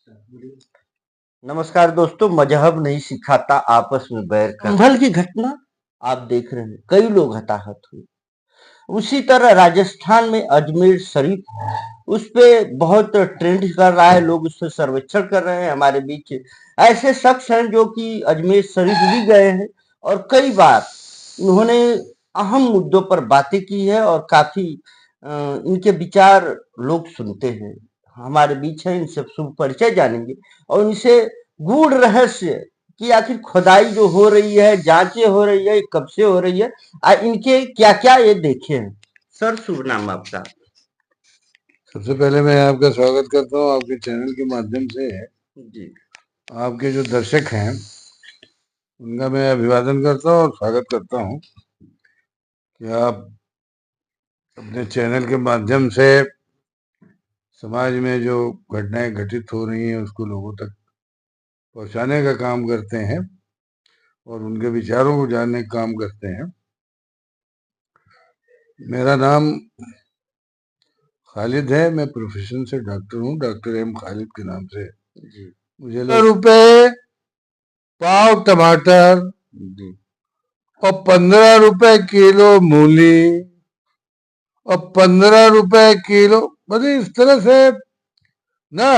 नमस्कार दोस्तों, मजहब नहीं सिखाता आपस में बैर कर। संभल की घटना आप देख रहे हैं, कई लोग हताहत हुए। उसी तरह राजस्थान में अजमेर शरीफ उस पे बहुत ट्रेंड कर रहा है, लोग उस पर सर्वेक्षण कर रहे हैं। हमारे बीच ऐसे शख्स हैं जो कि अजमेर शरीफ भी गए हैं और कई बार उन्होंने अहम मुद्दों पर बातें की है और काफी इनके विचार लोग सुनते हैं। हमारे बीच है, इनसे शुभ परिचय जानेंगे और इनसे गूढ़ रहस्य कि आखिर खुदाई जो हो रही है, जांचें हो रही है, कब से हो रही है, इनके क्या क्या ये देखे हैं। सर, शुभ नाम आपका। सबसे पहले मैं आपका स्वागत करता हूँ आपके चैनल के माध्यम से। जी। आपके जो दर्शक हैं उनका मैं अभिवादन करता हूँ और स्वागत करता हूँ कि आप अपने चैनल के माध्यम से समाज में जो घटनाएं घटित हो रही हैं उसको लोगों तक पहुंचाने का काम करते हैं और उनके विचारों को जानने का काम करते हैं। मेरा नाम खालिद है, मैं प्रोफेशन से डॉक्टर हूँ, डॉक्टर एम खालिद के नाम से। जी। मुझे ₹15 पाव टमाटर जी। और ₹15 किलो मूली और ₹15 किलो, मतलब इस तरह से ना,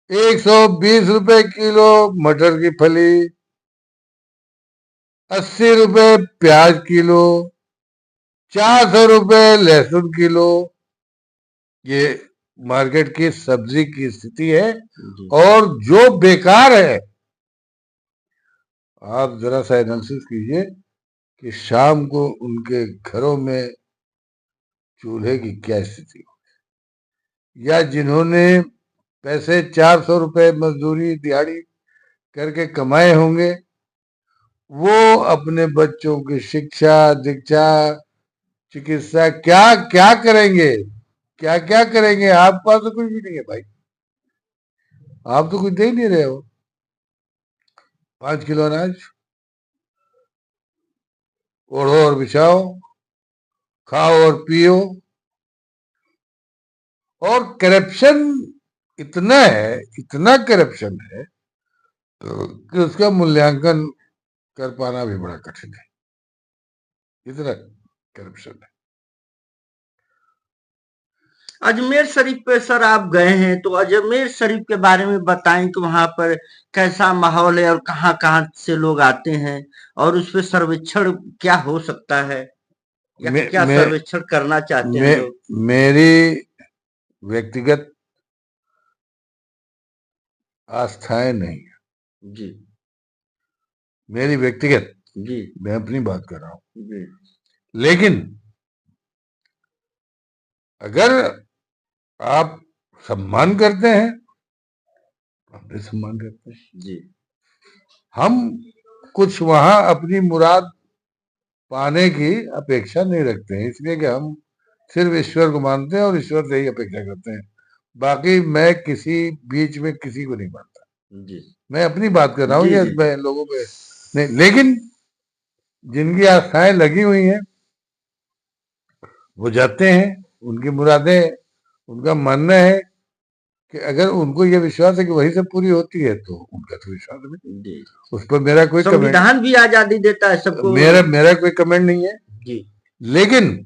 ₹120 किलो मटर की फली, ₹80 प्याज किलो, ₹400 लहसुन किलो। ये मार्केट की सब्जी की स्थिति है। और जो बेकार है, आप जरा सा एनालिसिस कीजिए कि शाम को उनके घरों में चूल्हे की क्या स्थिति हो, या जिन्होंने पैसे ₹400 मजदूरी दिहाड़ी करके कमाए होंगे वो अपने बच्चों की शिक्षा दीक्षा चिकित्सा क्या क्या करेंगे, क्या क्या करेंगे। आप पास तो कुछ भी नहीं है भाई, आप तो कुछ दे ही नहीं रहे हो। 5 किलो अनाज ओढ़ो और बिछाओ, खाओ और पियो। और करप्शन इतना है, इतना करप्शन है कि उसका मूल्यांकन कर पाना भी बड़ा कठिन है, इतना करप्शन है। अजमेर शरीफ पे सर आप गए हैं, तो अजमेर शरीफ के बारे में बताएं कि वहां पर कैसा माहौल है और कहाँ कहाँ से लोग आते हैं और उस पे सर्वेक्षण क्या हो सकता है या मे, क्या मे, सर्वेक्षण करना चाहते हैं मे, लोग। मेरी व्यक्तिगत आस्थाएं नहीं है, जी। मेरी व्यक्तिगत, जी। मैं अपनी बात कर रहा हूं। जी। लेकिन अगर आप सम्मान करते हैं, हम भी सम्मान करते हैं। जी। हम कुछ वहां अपनी मुराद पाने की अपेक्षा नहीं रखते हैं, इसलिए कि हम सिर्फ ईश्वर को मानते हैं और ईश्वर से ही अपेक्षा करते हैं। बाकी मैं किसी बीच में किसी को नहीं मानता। जी। मैं अपनी बात कर रहा हूँ, जी। ये जी। मैं लोगों पे नहीं। लेकिन जिनकी आस्थाएं लगी हुई हैं वो जाते हैं, उनकी मुरादें, उनका मानना है कि अगर उनको ये विश्वास है कि वही से पूरी होती है तो उनका तो विश्वास है, जी। उस पर मेरा कोई कमेंट, संविधान भी आजादी देता है सबको। मेरा कोई कमेंट नहीं है। जी। लेकिन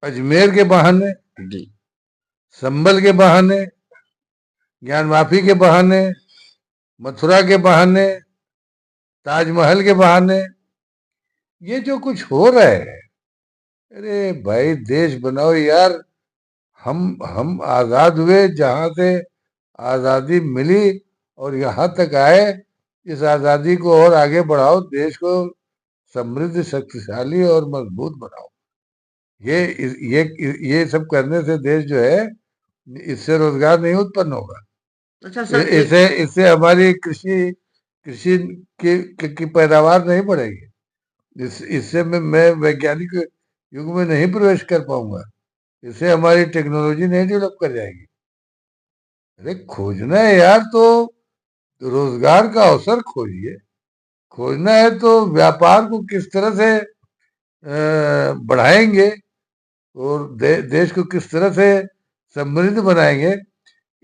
अजमेर के बहाने, जी। संभल के बहाने, ज्ञान माफी के बहाने, मथुरा के बहाने, ताजमहल के बहाने ये जो कुछ हो रहा है, अरे भाई देश बनाओ यार। हम आजाद हुए, जहां से आजादी मिली और यहाँ तक आए, इस आजादी को और आगे बढ़ाओ, देश को समृद्ध शक्तिशाली और मजबूत बनाओ। ये ये सब करने से देश जो है, इससे रोजगार नहीं उत्पन्न होगा। अच्छा सर, एक इससे इससे हमारी कृषि कृषि की पैदावार नहीं बढ़ेगी। इससे मैं वैज्ञानिक युग में नहीं प्रवेश कर पाऊंगा। इससे हमारी टेक्नोलॉजी नहीं डेवलप कर जाएगी। अरे खोजना है यार तो रोजगार का अवसर खोजिए। खोजना है तो व्यापार को किस तरह से बढ़ाएंगे और देश को किस तरह से समृद्ध बनाएंगे,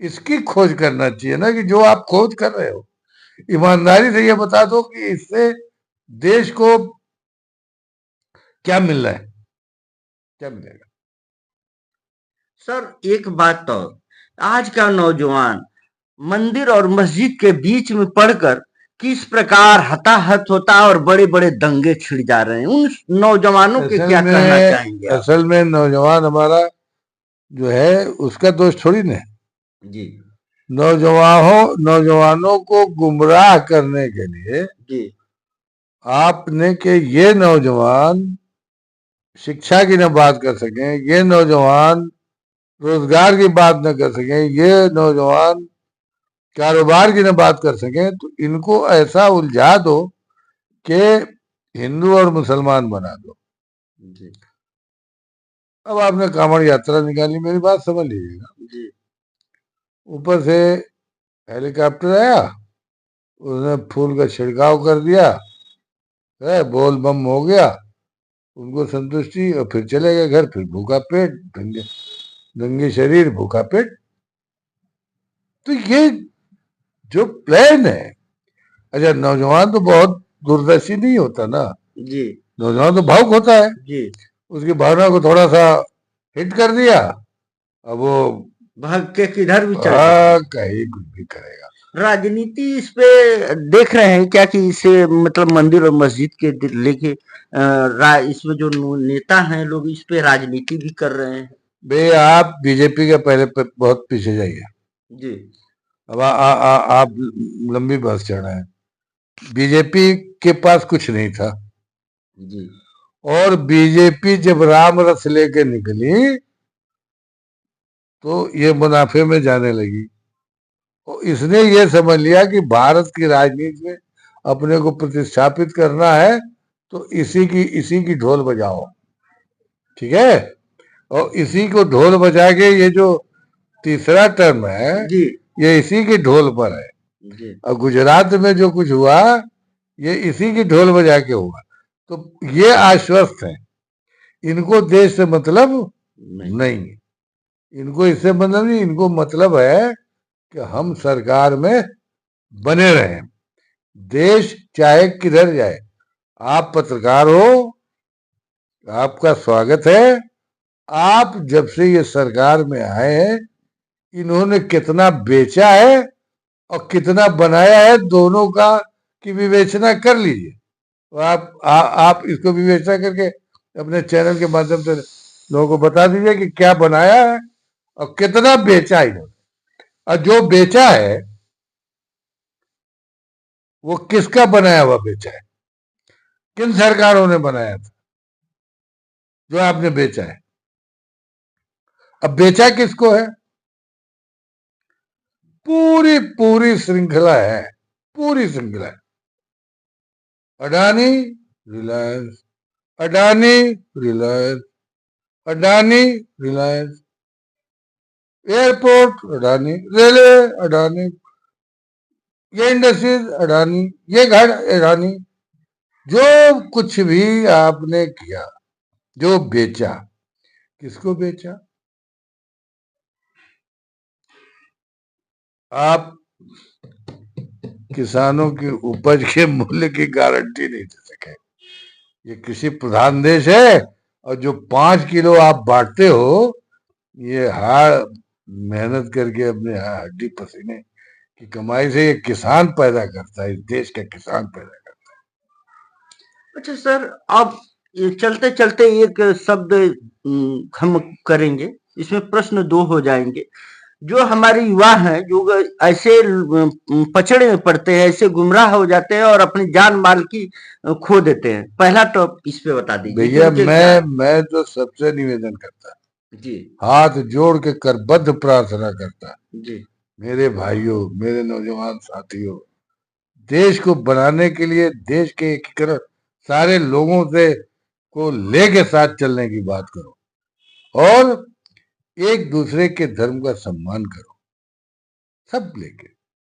इसकी खोज करना चाहिए ना, कि जो आप खोज कर रहे हो ईमानदारी से ये बता दो कि इससे देश को क्या मिल रहा है, क्या मिलेगा। सर एक बात तो, आज का नौजवान मंदिर और मस्जिद के बीच में पढ़कर किस प्रकार हताहत होता है और बड़े-बड़े दंगे छिड़ जा रहे हैं, उन नौजवानों के असल क्या कहना में चाहेंगे आप? असल में नौजवान हमारा जो है उसका दोष थोड़ी ना है। जी, नौजवानों को गुमराह करने के लिए जी, आपने कि ये नौजवान शिक्षा की न बात कर सकें, ये नौजवान रोजगार की बात न कर सकें, ये नौजवान कारोबार की न बात कर सकें, तो इनको ऐसा उलझा दो कि हिंदू और मुसलमान बना दो। जी, अब आपने कांवड़ यात्रा निकाली, मेरी बात समझ लीजिएगा। जी, ऊपर से हेलीकॉप्टर आया, उसने फूल का छिड़काव कर दिया है, बोल बम हो गया, उनको संतुष्टि, और फिर चले गए घर। फिर भूखा पेट, नंगे शरीर, भूखा पेट। तो ये जो प्लान है, अच्छा नौजवान तो बहुत दूरदर्शी नहीं होता ना, जी, नौजवान तो भावुक होता है, जी, उसकी भावना को थोड़ा सा हिट कर दिया, अब वो भाग के किधर भी चल पड़ते। कहीं कुछ भी करेगा। राजनीति इस पे देख रहे हैं क्या कि इसे मतलब मंदिर और मस्जिद के लेके इसमें जो नेता हैं लोग इस पे राजनीति भी कर रहे हैं। भाई आप बीजेपी के पहले बहुत पीछे जाइए। जी, अब आप लंबी बस चढ़ रहे हैं। बीजेपी के पास कुछ नहीं था, जी, और बीजेपी जब राम रथ लेके निकली तो ये मुनाफे में जाने लगी। और इसने ये समझ लिया कि भारत की राजनीति में अपने को प्रतिस्थापित करना है, तो इसी की ढोल बजाओ, ठीक है। और इसी को ढोल बजा के, ये जो तीसरा टर्म है जी, ये इसी की ढोल पर है। जी, और गुजरात में जो कुछ हुआ ये इसी की ढोल बजा के हुआ। तो ये आश्वस्त है, इनको देश से मतलब नहीं, नहीं, इनको इससे मतलब नहीं, इनको मतलब है कि हम सरकार में बने रहें, देश चाहे किधर जाए। आप पत्रकार हो, आपका स्वागत है। आप जब से ये सरकार में आए हैं, इन्होंने कितना बेचा है और कितना बनाया है, दोनों का की विवेचना कर लीजिए। तो आप इसको विवेचना करके अपने चैनल के माध्यम से लोगों को बता दीजिए कि क्या बनाया है और कितना बेचा है इन्होंने। और जो बेचा है वो किसका बनाया हुआ बेचा है, किन सरकारों ने बनाया था जो आपने बेचा है। अब बेचा किसको है, पूरी पूरी श्रृंखला है, पूरी श्रृंखला है। अडानी, रिलायंस, अडानी, रिलायंस, अडानी, रिलायंस, एयरपोर्ट अडानी, रेलवे अडानी, ये इंडस्ट्रीज अडानी, ये घर अडानी। जो कुछ भी आपने किया, जो बेचा, किसको बेचा। आप किसानों की उपज के मूल्य की गारंटी नहीं दे सके। ये कृषि प्रधान देश है, और जो 5 किलो आप बांटते हो, ये हाड़ मेहनत करके अपने हड्डी पसीने की कमाई से ये किसान पैदा करता है, इस देश का किसान पैदा करता अच्छा सर, अब ये चलते-चलते एक शब्द हम करेंगे, इसमें प्रश्न 2 हो जाएँगे। जो हमारे युवा हैं, जो ऐसे पचड़े में पड़ते हैं, ऐसे गुमराह हो जाते हैं और अपनी जान-माल की खो देते हैं। पहला तो इस पे बता है। दीजिए कि भैया उनके क्या। मैं तो सबसे निवेदन करता, जी, हाथ जोड़ के करबद्ध प्रार्थना करता, जी, मेरे भाइयों, मेरे नौजवान साथियों, देश को बनाने के लिए देश के एकीकरण सारे लोगों से को लेके साथ चलने की बात करो, और एक दूसरे के धर्म का सम्मान करो, सब लेके,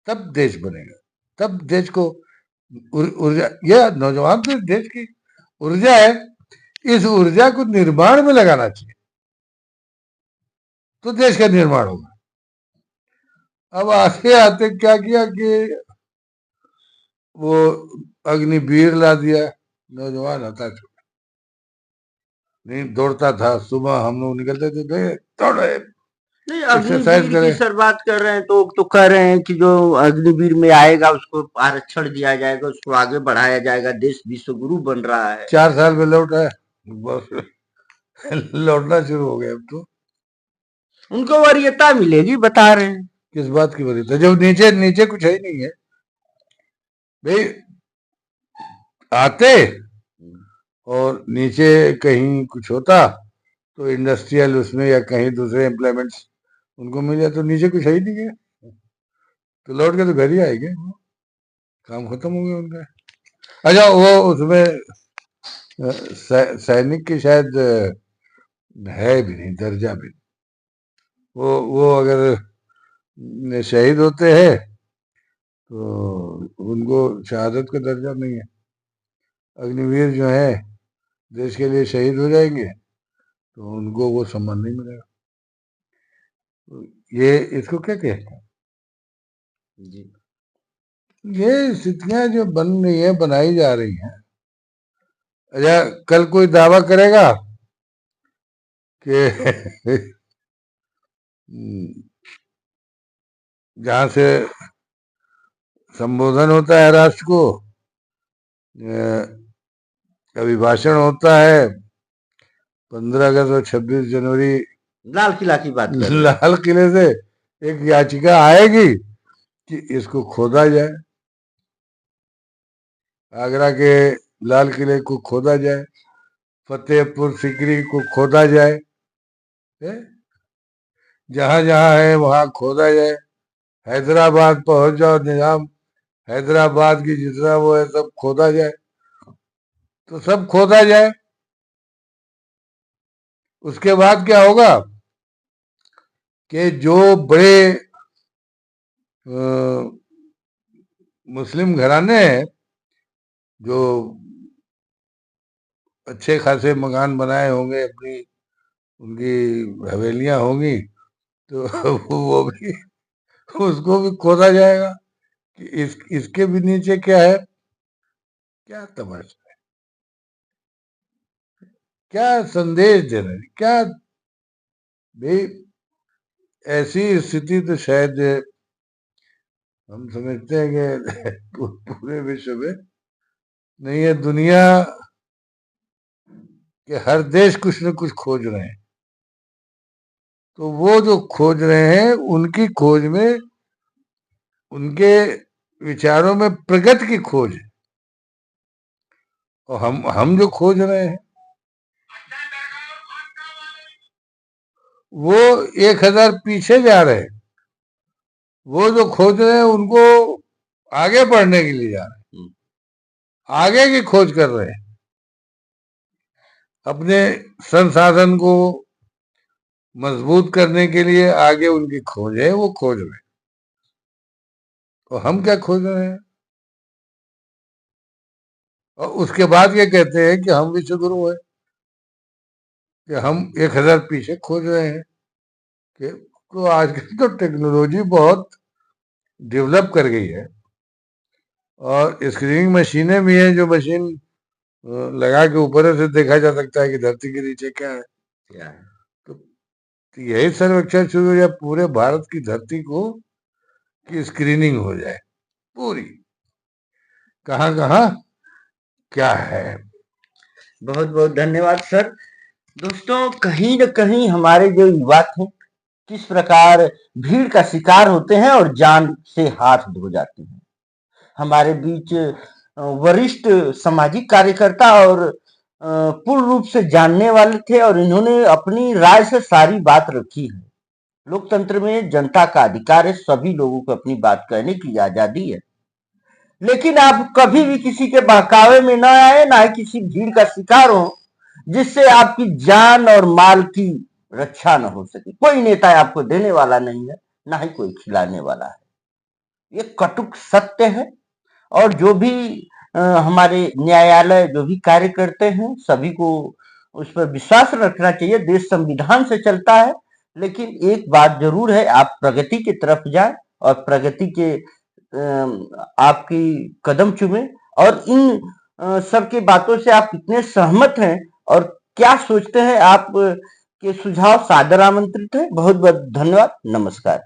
तब देश बनेगा, तब देश को ऊर्जा, यह नौजवान तो देश की ऊर्जा है, इस ऊर्जा को निर्माण में लगाना चाहिए। तो देश का निर्माण होगा। अब आते आते क्या किया कि वो अग्निवीर ला दिया। नौजवान था, नहीं दौड़ता था, सुबह हम लोग निकलते थे, दौड़े, नहीं, एक्सरसाइज अग्निवीर की करे। सर बात कर रहे हैं तो कह रहे हैं कि जो अग्निवीर में आएगा उसको आरक्षण दिया जाएगा, उसको आगे बढ़ाया जाएगा, देश विश्व गुरु बन रहा है। 4 साल में लौटा है, बस लौटना शुरू हो गया अब तो। उनको वरीयता मिलेगी, बता रहे हैं। किस बात की वजह, जब नीचे नीचे कुछ है ही नहीं है भाई। आते और नीचे कहीं कुछ होता तो इंडस्ट्रियल उसमें या कहीं दूसरे एम्प्लॉयमेंट्स उनको मिल जाए, तो नीचे कुछ है ही नहीं है, तो लौट के तो घर ही आएंगे, काम खत्म हो गया उनका। अच्छा, वो उसमें सैनिक की शायद है भी नहीं, दर्जा भी नहीं। वो अगर शहीद होते हैं तो उनको शहादत का दर्जा नहीं है। अग्निवीर जो है देश के लिए शहीद हो जाएंगे तो उनको वो सम्मान नहीं मिलेगा। तो ये इसको क्या कहते हैं? जी। ये स्थितियां जो बन रही है, बनाई जा रही हैं। अच्छा, कल कोई दावा करेगा कि जहां से संबोधन होता है राष्ट्र को, अभिभाषण होता है, 15 अगस्त और 26 जनवरी, लाल किला की बात कर रहे हैं। लाल किले से एक याचिका आएगी कि इसको खोदा जाए, आगरा के लाल किले को खोदा जाए, फतेहपुर सीकरी को खोदा जाए, जहां जहां है वहां खोदा जाए। हैदराबाद पहुंच जाओ, निजाम हैदराबाद की जितना वो है सब खोदा जाए, तो सब खोदा जाए। उसके बाद क्या होगा कि जो बड़े मुस्लिम घराने हैं, जो अच्छे खासे मकान बनाए होंगे, अपनी उनकी हवेलियां होंगी, तो वो भी, उसको भी खोदा जाएगा कि इसके भी नीचे क्या है। क्या तमाशा है, क्या संदेश दे रहे हैं, क्या भाई। ऐसी स्थिति तो शायद हम समझते हैं कि पूरे विश्व में नहीं है। दुनिया के हर देश कुछ न कुछ खोज रहे हैं, तो वो जो खोज रहे हैं उनकी खोज में, उनके विचारों में प्रगति की खोज है। और हम जो खोज रहे हैं वो 1000 पीछे जा रहे हैं। वो जो खोज रहे हैं उनको आगे बढ़ने के लिए जा रहे हैं, आगे की खोज कर रहे हैं। अपने संसाधन को मजबूत करने के लिए आगे उनकी खोज है, वो खोज रहे हैं। तो हम क्या खोज रहे हैं? और उसके बाद ये कहते हैं कि हम विश्व गुरु हैं, कि हम 1000 पीछे खोज रहे हैं। कि तो आजकल तो टेक्नोलॉजी बहुत डेवलप कर गई है, और स्क्रीनिंग मशीनें भी हैं, जो मशीन लगा के ऊपर से देखा जा सकता है कि धरती के नीचे क्या है। तो यही सर्वेक्षण शुरू हो जाए, पूरे भारत की धरती को की स्क्रीनिंग हो जाए पूरी, कहाँ कहाँ क्या है। बहुत बहुत धन्यवाद सर। दोस्तों, कहीं न कहीं हमारे जो युवा थे, किस प्रकार भीड़ का शिकार होते हैं और जान से हाथ धो जाते हैं। हमारे बीच वरिष्ठ सामाजिक कार्यकर्ता और पूर्ण रूप से जानने वाले थे, और इन्होंने अपनी राय से सारी बात रखी है। लोकतंत्र में जनता का अधिकार है, सभी लोगों को अपनी बात कहने की आजादी है, लेकिन आप कभी भी किसी के बहकावे में न आए, ना ही किसी भीड़ का शिकार हो जिससे आपकी जान और माल की रक्षा न हो सके। कोई नेता आपको देने वाला नहीं है, ना ही कोई खिलाने वाला है। ये कटुक सत्य है। और जो भी हमारे न्यायालय जो भी कार्य करते हैं, सभी को उस पर विश्वास रखना चाहिए। देश संविधान से चलता है, लेकिन एक बात जरूर है, आप प्रगति की तरफ जाएं और प्रगति के आपकी कदम चूमे। और इन सबकी बातों से आप कितने सहमत हैं और क्या सोचते हैं, आप के सुझाव सादर आमंत्रित है। बहुत बहुत धन्यवाद। नमस्कार।